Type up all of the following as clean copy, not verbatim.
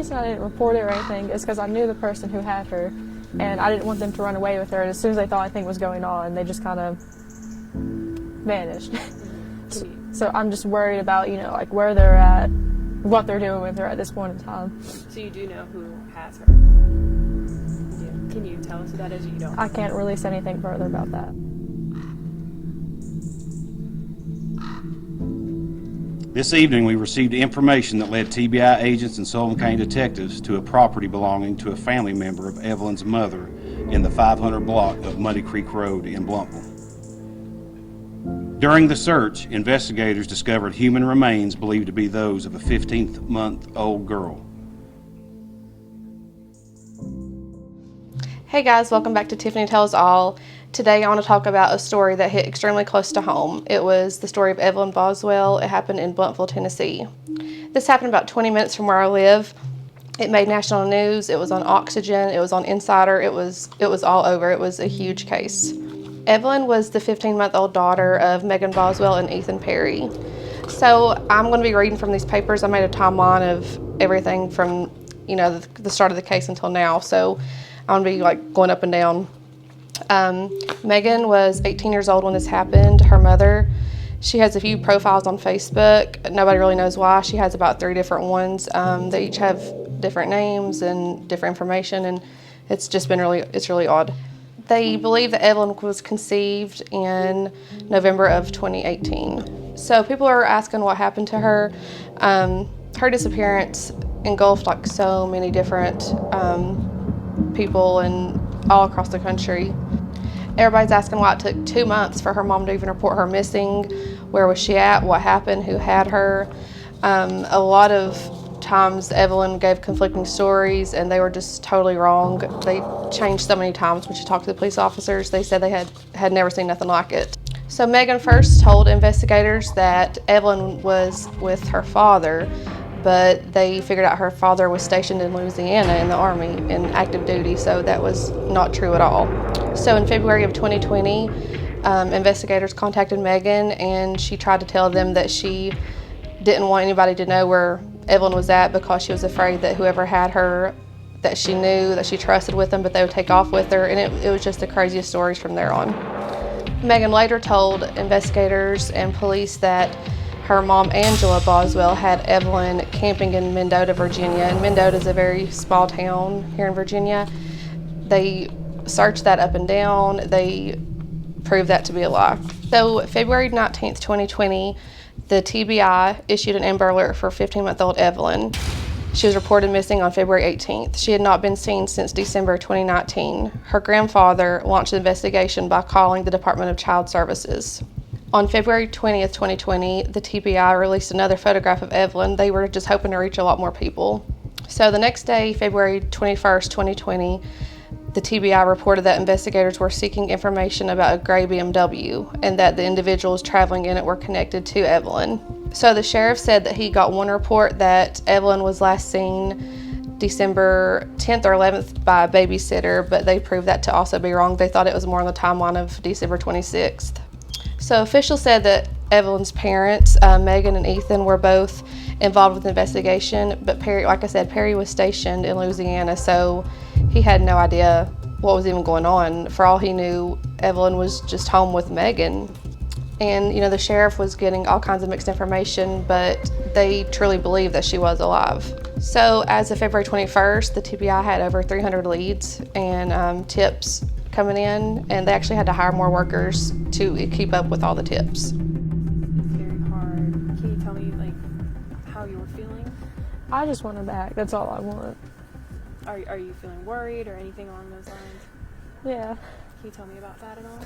reason I didn't report it or anything is because I knew the person who had her, and I didn't want them to run away with her. And as soon as they thought anything was going on, they just kind of vanished. So I'm just worried about, like where they're at, what they're doing with her at this point in time. So you do know who has her? Yeah. Can you tell us who that is, or you don't? I can't release anything further about that. This evening, we received information that led TBI agents and Sullivan County detectives to a property belonging to a family member of Evelyn's mother in the 500 block of Muddy Creek Road in Blumpville. During the search, investigators discovered human remains believed to be those of a 15-month-old girl. Hey guys, welcome back to Tiffany Tells All. Today I want to talk about a story that hit extremely close to home. It was the story of Evelyn Boswell. It happened in Blumpville, Tennessee. This happened about 20 minutes from where I live. It made national news. It was on Oxygen. It was on Insider. It was all over. It was a huge case. Evelyn was the 15-month-old daughter of Megan Boswell and Ethan Perry. So I'm going to be reading from these papers. I made a timeline of everything from, the start of the case until now. So I'm going to be going up and down. Megan was 18 years old when this happened. Her mother, she has a few profiles on Facebook. Nobody really knows why. She has about 3 different ones. They each have different names and different information, and it's just been it's really odd. They believe that Evelyn was conceived in November of 2018. So people are asking what happened to her. Her disappearance engulfed so many different people and all across the country. Everybody's asking why it took 2 months for her mom to even report her missing. Where was she at? What happened? Who had her? A lot of times Evelyn gave conflicting stories and they were just totally wrong. They changed so many times when she talked to the police officers. They said they had never seen nothing like it. So Megan first told investigators that Evelyn was with her father, but they figured out her father was stationed in Louisiana in the Army in active duty, so that was not true at all. So in February of 2020, investigators contacted Megan, and she tried to tell them that she didn't want anybody to know where Evelyn was at because she was afraid that whoever had her, that she knew, that she trusted with them, but they would take off with her, and it was just the craziest stories from there on. Megan later told investigators and police that her mom, Angela Boswell, had Evelyn camping in Mendota, Virginia. And Mendota is a very small town here in Virginia. They searched that up and down. They proved that to be a lie. So February 19th, 2020, the TBI issued an Amber Alert for 15-month-old Evelyn. She was reported missing on February 18th. She had not been seen since December 2019. Her grandfather launched an investigation by calling the Department of Child Services. On February 20th, 2020, the TBI released another photograph of Evelyn. They were just hoping to reach a lot more people. So the next day, February 21st, 2020, the TBI reported that investigators were seeking information about a gray BMW and that the individuals traveling in it were connected to Evelyn. So the sheriff said that he got one report that Evelyn was last seen December 10th or 11th by a babysitter, but they proved that to also be wrong. They thought it was more on the timeline of December 26th. So officials said that Evelyn's parents, Megan and Ethan, were both involved with the investigation, but Perry, like I said, Perry was stationed in Louisiana, so he had no idea what was even going on. For all he knew, Evelyn was just home with Megan. And, the sheriff was getting all kinds of mixed information, but they truly believed that she was alive. So as of February 21st, the TBI had over 300 leads and tips coming in, and they actually had to hire more workers to keep up with all the tips. It's very hard. Can you tell me how you were feeling? I just want her back. That's all I want. Are you feeling worried or anything along those lines? Yeah. Can you tell me about that at all?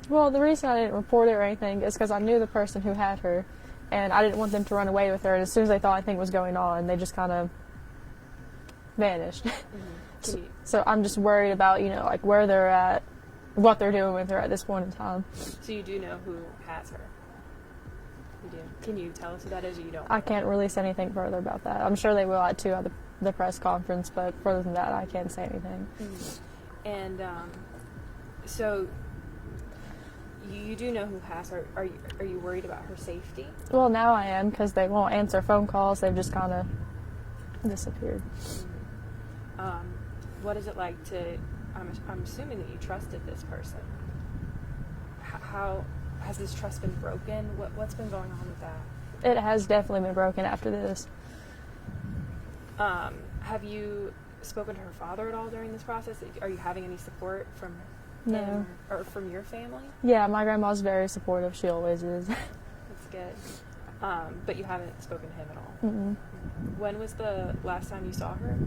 Well, the reason I didn't report it or anything is because I knew the person who had her, and I didn't want them to run away with her. And as soon as they thought anything was going on, they just kind of vanished. Mm-hmm. So I'm just worried about, like where they're at, what they're doing with her at this point in time. So you do know who has her? You do. Can you tell us who that is, or you don't? I can't release anything further about that. I'm sure they will at the press conference, but further than that, I can't say anything. Mm-hmm. And so you do know who has her. Are you worried about her safety? Well, now I am, because they won't answer phone calls. They've just kind of disappeared. What is it like to? I'm assuming that you trusted this person. How has this trust been broken? What's been going on with that? It has definitely been broken after this. Have you spoken to her father at all during this process? Are you having any support from No. him or from your family? Yeah, my grandma's very supportive. She always is. That's good. But you haven't spoken to him at all? Mm-mm. When was the last time you saw her?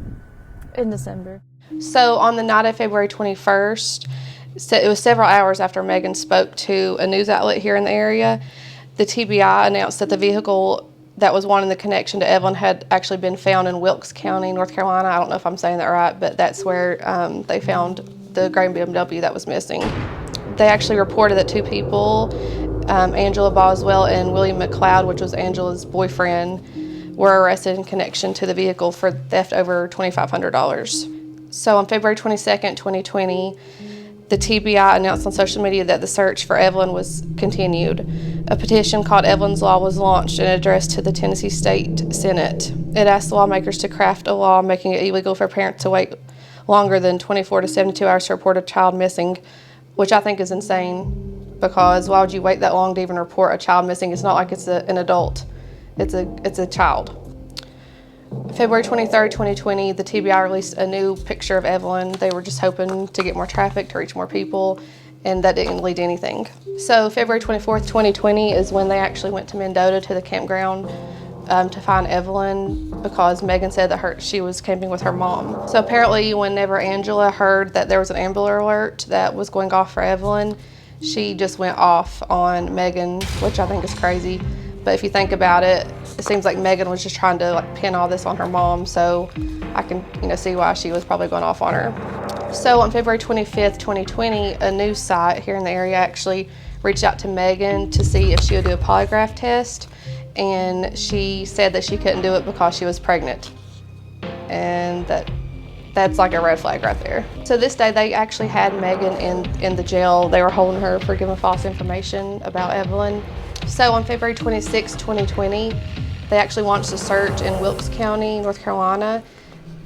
In December. So on the night of February 21st, so it was several hours after Megan spoke to a news outlet here in the area, the TBI announced that the vehicle that was wanting the connection to Evelyn had actually been found in Wilkes County, North Carolina. I don't know if I'm saying that right, but that's where they found the gray BMW that was missing. They actually reported that two people, Angela Boswell and William McLeod, which was Angela's boyfriend, were arrested in connection to the vehicle for theft over $2,500. So on February 22nd, 2020, the TBI announced on social media that the search for Evelyn was continued. A petition called Evelyns Law was launched and addressed to the Tennessee State Senate. It asked lawmakers to craft a law making it illegal for parents to wait longer than 24 to 72 hours to report a child missing, which I think is insane, because why would you wait that long to even report a child missing? It's not like it's an adult. It's a child. February 23rd, 2020, the TBI released a new picture of Evelyn. They were just hoping to get more traffic, to reach more people, and that didn't lead to anything. So February 24th, 2020 is when they actually went to Mendota to the campground to find Evelyn, because Megan said that she was camping with her mom. So apparently whenever Angela heard that there was an Amber Alert that was going off for Evelyn, she just went off on Megan, which I think is crazy. But if you think about it, it seems like Megan was just trying to pin all this on her mom, so I can see why she was probably going off on her. So on February 25th, 2020, a news site here in the area actually reached out to Megan to see if she would do a polygraph test, and she said that she couldn't do it because she was pregnant, and that's like a red flag right there. So this day they actually had Megan in the jail. They were holding her for giving false information about Evelyn. So on February 26, 2020, they actually launched a search in Wilkes County, North Carolina.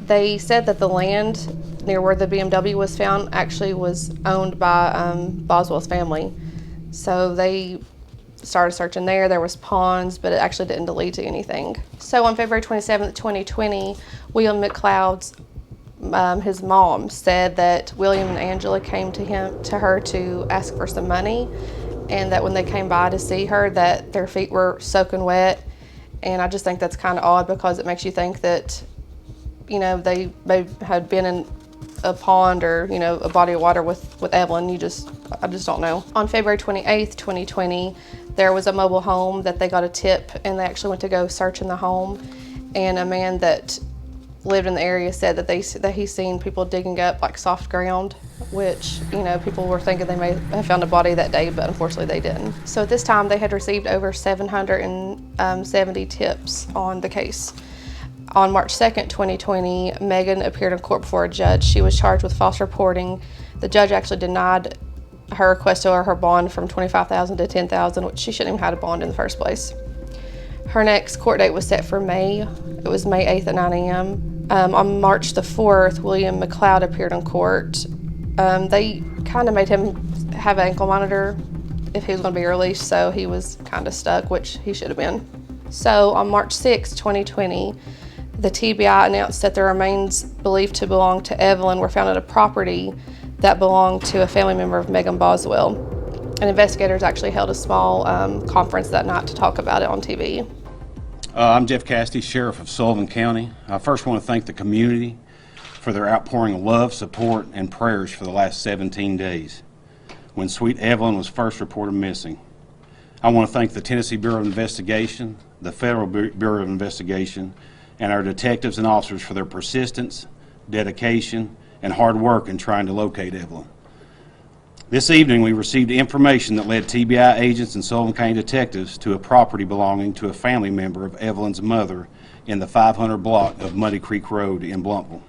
They said that the land near where the BMW was found actually was owned by Boswell's family. So they started searching there. There was ponds, but it actually didn't lead to anything. So on February 27, 2020, William McLeod's his mom said that William and Angela came to her to ask for some money, and that when they came by to see her that their feet were soaking wet. And I just think that's kind of odd, because it makes you think that they had been in a pond or a body of water with Evelyn. I just don't know. On February 28th, 2020, there was a mobile home that they got a tip, and they actually went to go search in the home, and a man that lived in the area said that he's seen people digging up soft ground, which people were thinking they may have found a body that day, but unfortunately they didn't. So at this time they had received over 770 tips on the case. On March 2nd, 2020, Megan appeared in court before a judge. She was charged with false reporting. The judge actually denied her request to lower her bond from $25,000 to $10,000, which she shouldn't even had a bond in the first place. Her next court date was set for May. It was May 8th at 9 a.m. On March the 4th, William McLeod appeared in court. They kind of made him have an ankle monitor if he was going to be released, so he was kind of stuck, which he should have been. So on March 6, 2020, the TBI announced that the remains believed to belong to Evelyn were found at a property that belonged to a family member of Megan Boswell. And investigators actually held a small conference that night to talk about it on TV. I'm Jeff Cassidy, Sheriff of Sullivan County. I first want to thank the community for their outpouring of love, support, and prayers for the last 17 days when sweet Evelyn was first reported missing. I want to thank the Tennessee Bureau of Investigation, the Federal Bureau of Investigation, and our detectives and officers for their persistence, dedication, and hard work in trying to locate Evelyn. This evening, we received information that led TBI agents and Sullivan County detectives to a property belonging to a family member of Evelyn's mother in the 500 block of Muddy Creek Road in Blumpville.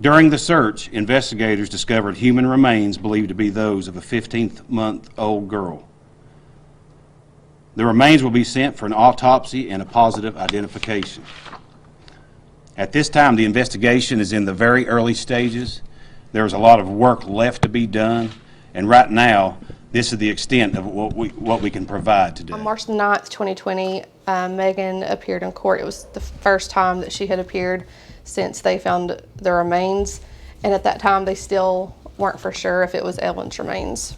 During the search, investigators discovered human remains believed to be those of a 15-month-old girl. The remains will be sent for an autopsy and a positive identification. At this time, the investigation is in the very early stages. There's a lot of work left to be done, and right now, this is the extent of what we can provide today. On March 9th, 2020, Megan appeared in court. It was the first time that she had appeared since they found the remains, and at that time, they still weren't for sure if it was Evelyns' remains.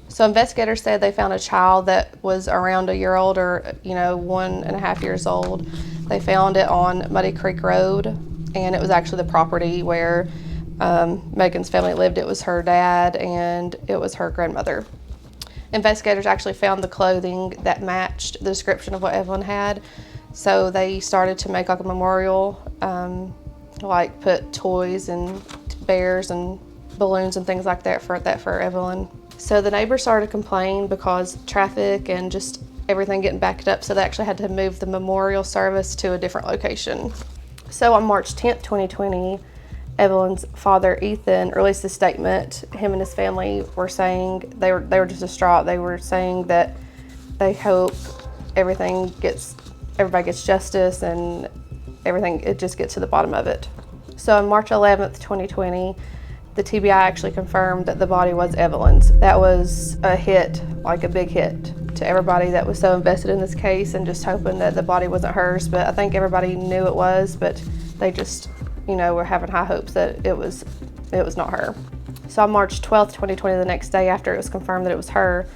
So investigators said they found a child that was around a year old or 1.5 years old. They found it on Muddy Creek Road, and it was actually the property where Megan's family lived. It was her dad and it was her grandmother. Investigators actually found the clothing that matched the description of what Evelyn had, so they started to make like a memorial, like put toys and bears and balloons and things like that for Evelyn. So the neighbors started to complain because traffic and just everything getting backed up, so they actually had to move the memorial service to a different location. So on March 10th, 2020, Evelyn's father, Ethan, released a statement. Him and his family were saying, they were just distraught. They were saying that they hope everybody gets justice and it just gets to the bottom of it. So on March 11th, 2020, the TBI actually confirmed that the body was Evelyns. That was a hit, like a big hit to everybody that was so invested in this case and just hoping that the body wasn't hers. But I think everybody knew it was, but they just, were having high hopes that it was not her. So on March 12th, 2020, the next day after it was confirmed that it was her,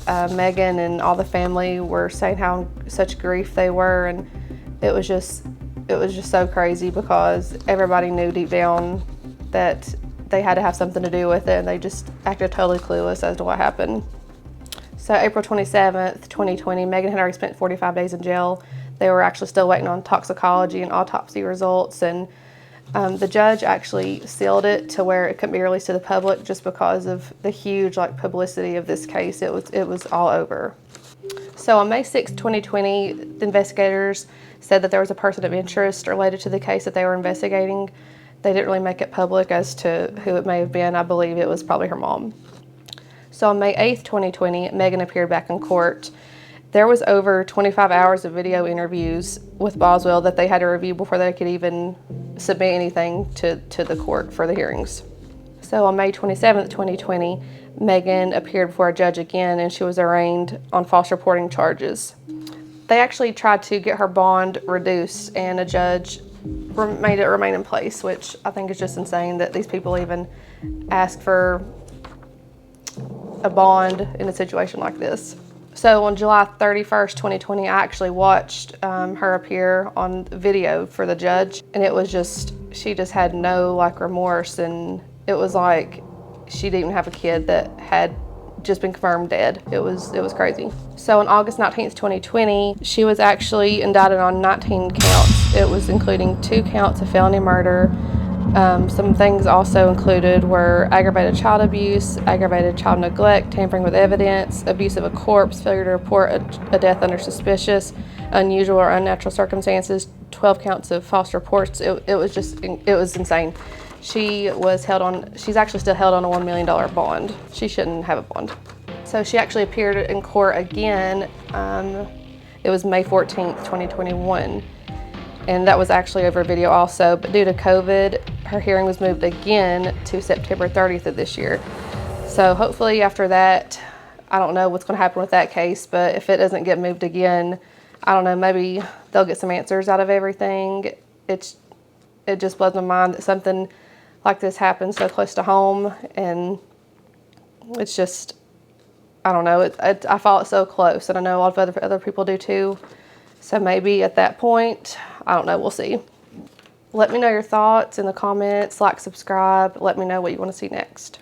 Megan and all the family were saying how such grief they were, and it was just so crazy because everybody knew deep down that they had to have something to do with it, and they just acted totally clueless as to what happened. So April 27th, 2020, Megan had already spent 45 days in jail. They were actually still waiting on toxicology and autopsy results, and the judge actually sealed it to where it couldn't be released to the public just because of the huge publicity of this case. It was all over. So on May 6, 2020, the investigators said that there was a person of interest related to the case that they were investigating. They didn't really make it public as to who it may have been. I believe it was probably her mom. So on May 8th, 2020, Megan appeared back in court. There was over 25 hours of video interviews with Boswell that they had to review before they could even submit anything to the court for the hearings. So on May 27th, 2020, Megan appeared before a judge again, and she was arraigned on false reporting charges. They actually tried to get her bond reduced, and a judge made it remain in place, which I think is just insane that these people even ask for a bond in a situation like this. So on July 31st, 2020, I actually watched her appear on video for the judge, and it was just, she just had no remorse, and it was like she didn't even have a kid that had just been confirmed dead. It was crazy. So on August 19th, 2020, she was actually indicted on 19 counts. It was including 2 counts of felony murder. Some things also included were aggravated child abuse, aggravated child neglect, tampering with evidence, abuse of a corpse, failure to report a death under suspicious, unusual or unnatural circumstances, 12 counts of false reports. It was insane. She's actually still held on a $1 million bond. She shouldn't have a bond. So she actually appeared in court again. It was May 14th, 2021. And that was actually over video also, but due to COVID, her hearing was moved again to September 30th of this year. So hopefully after that, I don't know what's going to happen with that case, but if it doesn't get moved again, I don't know, maybe they'll get some answers out of everything. It just blows my mind that something like this happens so close to home, and it's just, I don't know, I follow it so close, and I know a lot of other people do too. So maybe at that point, I don't know, we'll see. Let me know your thoughts in the comments, subscribe, let me know what you want to see next.